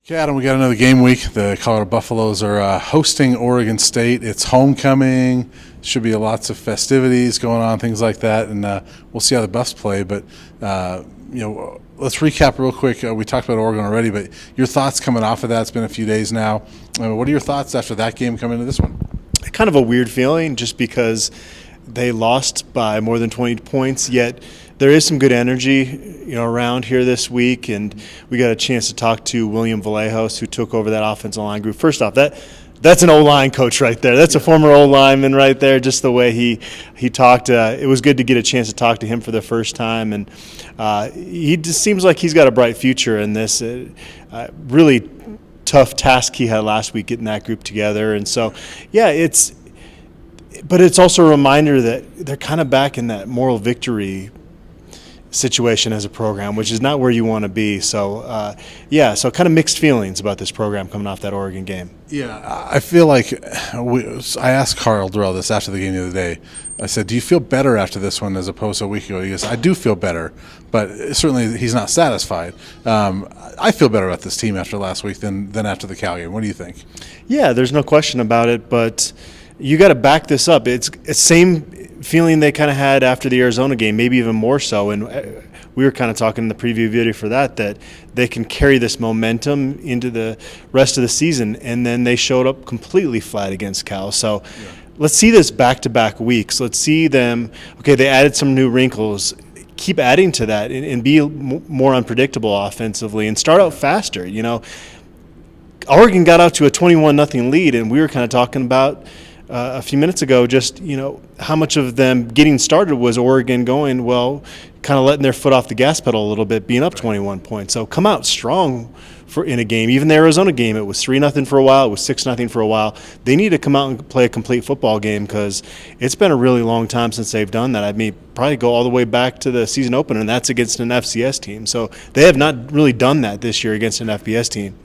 Okay, Adam, we got another game week. The Colorado Buffaloes are hosting Oregon State. It's homecoming. Should be lots of festivities going on, things like that, and we'll see how the Buffs play. But let's recap real quick. We talked about Oregon already, but your thoughts coming off of that? It's been a few days now. What are your thoughts after that game coming into this one? Kind of a weird feeling, just because they lost by more than 20 points, yet there is some good energy, around here this week, and we got a chance to talk to William Vallejos, who took over that offensive line group. First off, that's an O-line coach right there. That's a former O-lineman right there, just the way he talked. It was good to get a chance to talk to him for the first time, and he just seems like he's got a bright future in this. Really tough task he had last week getting that group together, and so, but it's also a reminder that they're kind of back in that moral victory situation as a program, which is not where you want to be. So, so kind of mixed feelings about this program coming off that Oregon game. Yeah, I feel like I asked Carl Durrell this after the game the other day. I said, do you feel better after this one as opposed to a week ago? He goes, I do feel better, but certainly he's not satisfied. I feel better about this team after last week than after the Cal game. What do you think? Yeah, there's no question about it, but you got to back this up. It's the same feeling they kind of had after the Arizona game, maybe even more so. And we were kind of talking in the preview video for that they can carry this momentum into the rest of the season. And then they showed up completely flat against Cal. So let's see this back-to-back weeks. Let's see them. Okay, they added some new wrinkles. Keep adding to that and be more unpredictable offensively and start out faster. Oregon got out to a 21-0 lead, and we were kind of talking about a few minutes ago, just, how much of them getting started was Oregon going, kind of letting their foot off the gas pedal a little bit, being up 21 points. So come out strong in a game. Even the Arizona game, it was 3-0 for a while. It was 6-0 for a while. They need to come out and play a complete football game because it's been a really long time since they've done that. I mean, probably go all the way back to the season opener, and that's against an FCS team. So they have not really done that this year against an FBS team.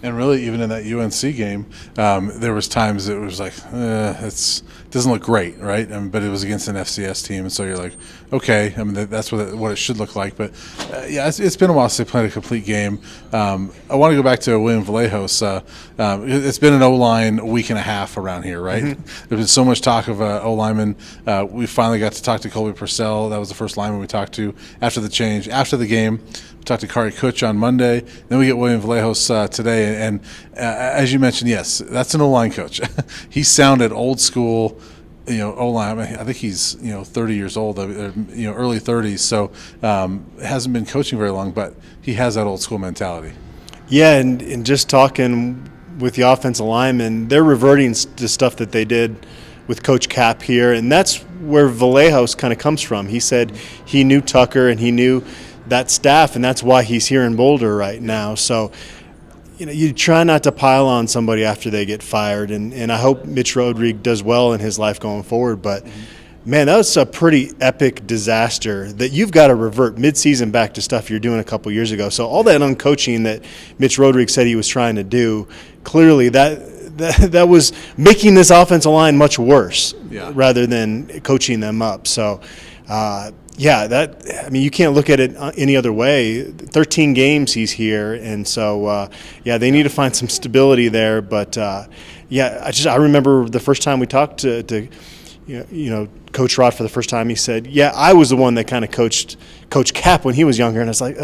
And really, even in that UNC game, there was times it was like, it doesn't look great, right? But it was against an FCS team, and so you're like, okay, that's what it should look like. But it's been a while since they played a complete game. I want to go back to William Vallejos. It's been an O-line week and a half around here, right? Mm-hmm. There's been so much talk of O-linemen. We finally got to talk to Colby Purcell. That was the first lineman we talked to after the change. After the game, we talked to Kari Kutch on Monday. Then we get William Vallejos today. And as you mentioned, yes, that's an O-line coach. He sounded old school, O-line. I think he's 30 years old, early 30s. So hasn't been coaching very long, but he has that old school mentality. Yeah, and just talking with the offensive linemen, they're reverting to stuff that they did with Coach Cap here, and that's where Vallejos kind of comes from. He said he knew Tucker and he knew that staff, and that's why he's here in Boulder right now. So, you try not to pile on somebody after they get fired, and I hope Mitch Rodrigue does well in his life going forward. But, man, that was a pretty epic disaster that you've got to revert midseason back to stuff you're doing a couple years ago. So all that uncoaching that Mitch Rodrigue said he was trying to do, clearly that was making this offensive line much worse rather than coaching them up. So, you can't look at it any other way. 13 games he's here, and so they need to find some stability there. But I remember the first time we talked to Coach Rod for the first time. He said, I was the one that kind of coached Coach Cap when he was younger, and it's like,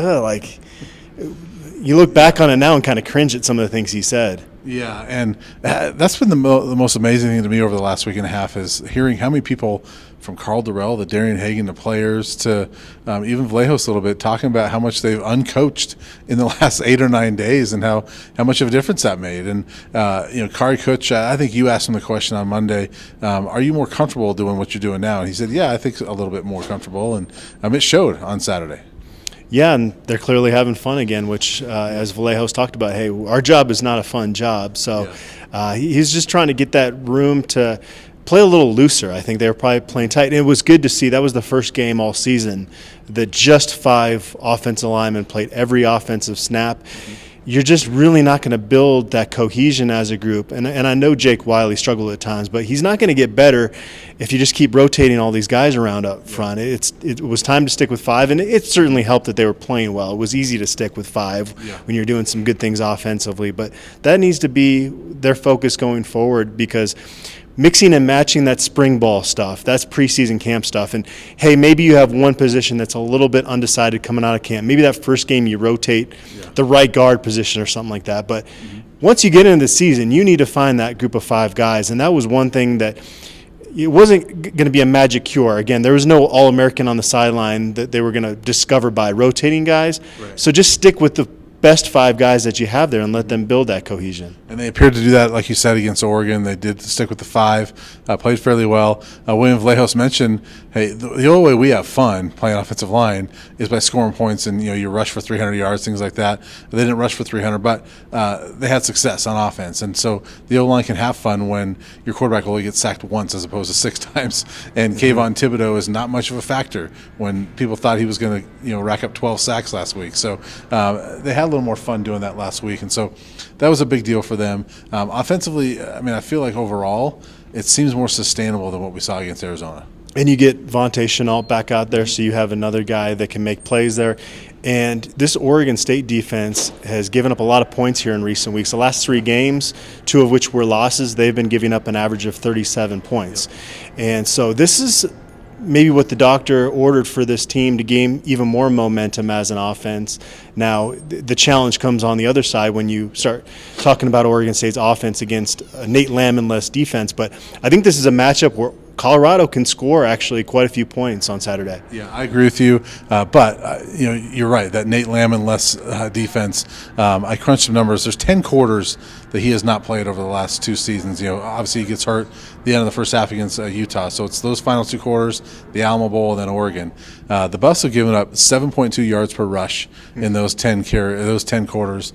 you look back on it now and kind of cringe at some of the things he said. Yeah, and that's been the most amazing thing to me over the last week and a half is hearing how many people from Carl Durrell, the Darian Hagan, the players, to even Vallejos a little bit, talking about how much they've uncoached in the last 8 or 9 days and how much of a difference that made. And, Kari Kutch, I think you asked him the question on Monday, are you more comfortable doing what you're doing now? And he said, I think a little bit more comfortable. And it showed on Saturday. Yeah, and they're clearly having fun again, which, as Vallejos talked about, hey, our job is not a fun job. So he's just trying to get that room to play a little looser. I think they were probably playing tight. And it was good to see. That was the first game all season that just 5 offensive linemen played every offensive snap. Mm-hmm. you're just really not going to build that cohesion as a group. And I know Jake Wiley struggled at times, but he's not going to get better if you just keep rotating all these guys around up front. It was time to stick with 5, and it certainly helped that they were playing well. It was easy to stick with 5 when you're doing some good things offensively, but that needs to be their focus going forward, because mixing and matching that spring ball stuff, that's preseason camp stuff. And, hey, maybe you have one position that's a little bit undecided coming out of camp. Maybe that first game you rotate the right guard position or something like that. But once you get into the season, you need to find that group of 5 guys. And that was one thing that it wasn't going to be a magic cure. Again, there was no All-American on the sideline that they were going to discover by rotating guys. Right. So just stick with the best 5 guys that you have there and let them build that cohesion. And they appeared to do that, like you said, against Oregon. They did stick with the 5, played fairly well. William Vallejos mentioned, hey, the only way we have fun playing offensive line is by scoring points, and you rush for 300 yards, things like that. They didn't rush for 300, but they had success on offense. And so the O-line can have fun when your quarterback only gets sacked once as opposed to 6 times. And Kayvon Thibodeau is not much of a factor when people thought he was going to rack up 12 sacks last week. So they had a little more fun doing that last week, and so that was a big deal for them. Offensively, I feel like overall it seems more sustainable than what we saw against Arizona. And you get Vontae Shenault back out there, so you have another guy that can make plays there. And this Oregon State defense has given up a lot of points here in recent weeks. The last 3 games, 2 of which were losses, they've been giving up an average of 37 points. And so this is maybe what the doctor ordered for this team to gain even more momentum as an offense. Now, the challenge comes on the other side when you start talking about Oregon State's offense against a Nate Landman-less defense. But I think this is a matchup where Colorado can score actually quite a few points on Saturday. Yeah, I agree with you. But you're right. That Nate Landman-less defense. I crunched some numbers. There's 10 quarters that he has not played over the last 2 seasons. Obviously he gets hurt at the end of the first half against Utah. So it's those final 2 quarters, the Alamo Bowl, and then Oregon. The Buffs have given up 7.2 yards per rush in those 10 quarters.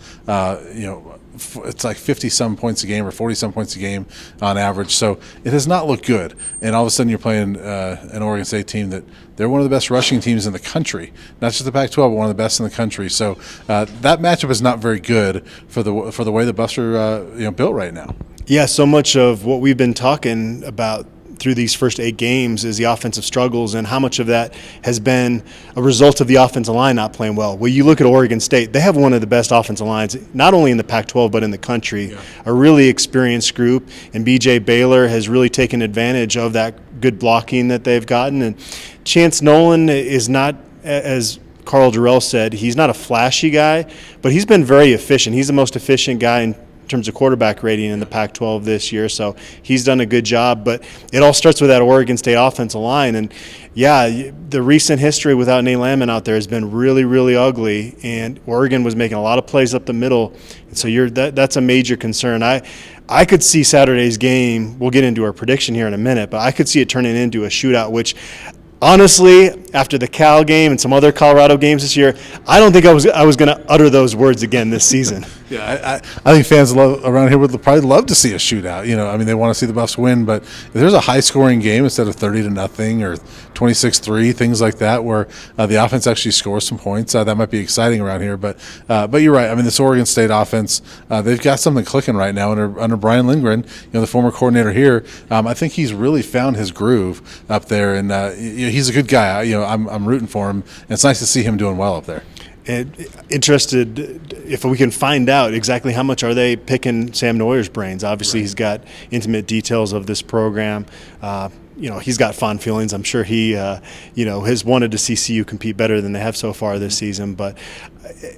It's like 50-some points a game or 40-some points a game on average. So it has not looked good. And all of a sudden you're playing an Oregon State team that they're one of the best rushing teams in the country. Not just the Pac-12, but one of the best in the country. So that matchup is not very good for the way the Buffs are built right now. Yeah, so much of what we've been talking about through these first 8 games is the offensive struggles, and how much of that has been a result of the offensive line not playing well. Well, you look at Oregon State, they have one of the best offensive lines, not only in the Pac-12 but in the country. Yeah. A really experienced group, and B.J. Baylor has really taken advantage of that good blocking that they've gotten. And Chance Nolan is not, as Carl Durrell said, he's not a flashy guy, but he's been very efficient. He's the most efficient guy in terms of quarterback rating in the Pac-12 this year, so he's done a good job. But it all starts with that Oregon State offensive line, and yeah, the recent history without Nate Landman out there has been really, really ugly, and Oregon was making a lot of plays up the middle, and so that's a major concern. I could see Saturday's game, we'll get into our prediction here in a minute, but I could see it turning into a shootout, which honestly, after the Cal game and some other Colorado games this year, I don't think I was going to utter those words again this season. Yeah, I think fans around here would probably love to see a shootout. They want to see the Buffs win, but if there's a high-scoring game instead of 30-0 or 26-3, things like that, where the offense actually scores some points, that might be exciting around here. But you're right. This Oregon State offense, they've got something clicking right now under Brian Lindgren, the former coordinator here. I think he's really found his groove up there, and he's a good guy. I'm rooting for him, and it's nice to see him doing well up there. And interested if we can find out exactly how much are they picking Sam Noyer's brains. Obviously, He's got intimate details of this program. He's got fond feelings. I'm sure he, has wanted to see CU compete better than they have so far this season. But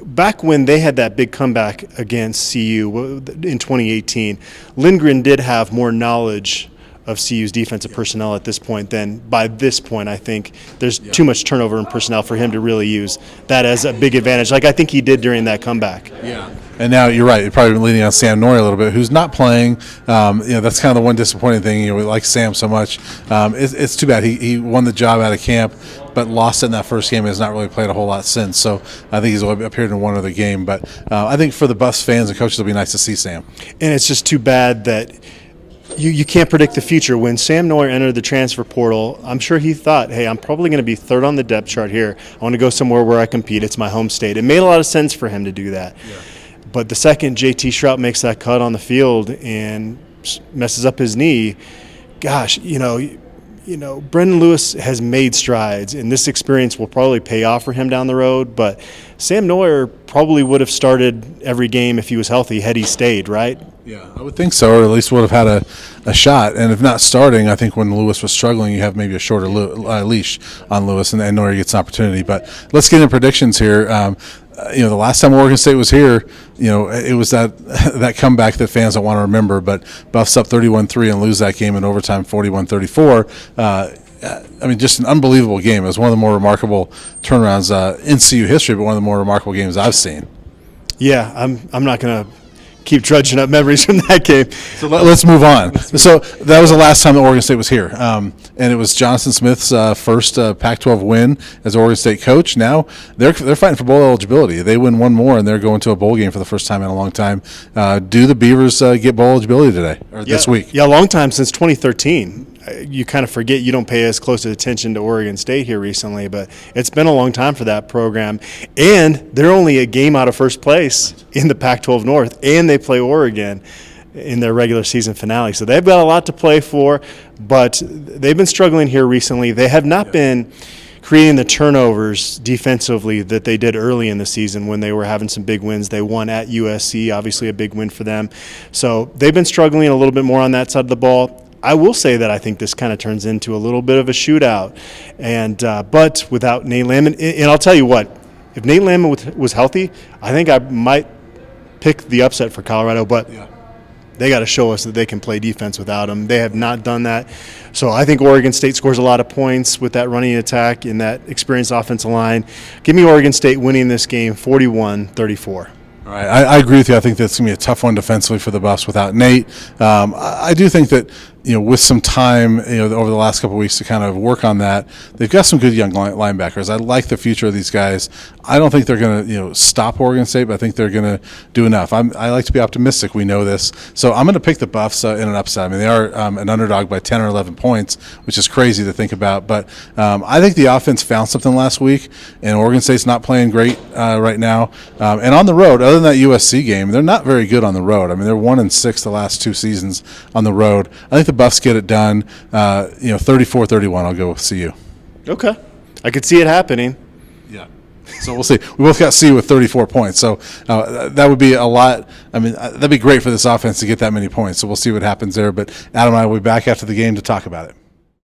back when they had that big comeback against CU in 2018, Lindgren did have more knowledge of CU's defensive personnel at this point, then by this point I think there's too much turnover in personnel for him to really use that as a big advantage, like I think he did during that comeback. Yeah. And now you're right, you're probably leaning on Sam Noyer a little bit, who's not playing. That's kind of the one disappointing thing. We like Sam so much. It's too bad. He won the job out of camp, but lost in that first game and has not really played a whole lot since. So I think he's only appeared in one other game. But I think for the Buffs fans and coaches, it'll be nice to see Sam. And it's just too bad that you can't predict the future. When Sam Noyer entered the transfer portal, I'm sure he thought, hey, I'm probably going to be 3rd on the depth chart here. I want to go somewhere where I compete. It's my home state. It made a lot of sense for him to do that. Yeah. But the second JT Shrout makes that cut on the field and messes up his knee, gosh, Brendan Lewis has made strides, and this experience will probably pay off for him down the road. But Sam Neuer probably would have started every game if he was healthy had he stayed, right? Yeah, I would think so, or at least would have had a shot. And if not starting, I think when Lewis was struggling, you have maybe a shorter leash on Lewis, and Neuer gets an opportunity. But let's get into predictions here. The last time Oregon State was here, it was that comeback that fans don't want to remember. But Buffs up 31-3 and lose that game in overtime 41-34. Just an unbelievable game. It was one of the more remarkable turnarounds in CU history, but one of the more remarkable games I've seen. Yeah, I'm not going to keep trudging up memories from that game. So let's move on. So that was the last time that Oregon State was here, and it was Jonathan Smith's first Pac-12 win as Oregon State coach. Now they're fighting for bowl eligibility. They win one more, and they're going to a bowl game for the first time in a long time. Do the Beavers get bowl eligibility today or this week? Yeah, a long time, since 2013. You kind of forget you don't pay as close attention to Oregon State here recently, but it's been a long time for that program. And they're only a game out of first place in the Pac-12 North, and they play Oregon in their regular season finale. So they've got a lot to play for, but they've been struggling here recently. They have not been creating the turnovers defensively that they did early in the season when they were having some big wins. They won at USC, obviously a big win for them. So they've been struggling a little bit more on that side of the ball. I will say that I think this kind of turns into a little bit of a shootout, and but without Nate Landman, and I'll tell you what, if Nate Landman was healthy, I think I might pick the upset for Colorado, but they got to show us that they can play defense without him. They have not done that, so I think Oregon State scores a lot of points with that running attack and that experienced offensive line. Give me Oregon State winning this game 41-34. All right, I agree with you. I think that's going to be a tough one defensively for the Buffs without Nate. I do think that, with some time, over the last couple of weeks to kind of work on that, they've got some good young linebackers. I like the future of these guys. I don't think they're going to, stop Oregon State, but I think they're going to do enough. I like to be optimistic. We know this. So I'm going to pick the Buffs in an upset. They are an underdog by 10 or 11 points, which is crazy to think about. But I think the offense found something last week, and Oregon State's not playing great right now. And on the road, other than that USC game, they're not very good on the road. They're 1-6 the last two seasons on the road. I think the Buffs get it done. 34-31. I'll go with CU. Okay, I could see it happening. Yeah. So we'll see. We both got CU with 34 points. So that would be a lot. That'd be great for this offense to get that many points. So we'll see what happens there. But Adam and I will be back after the game to talk about it.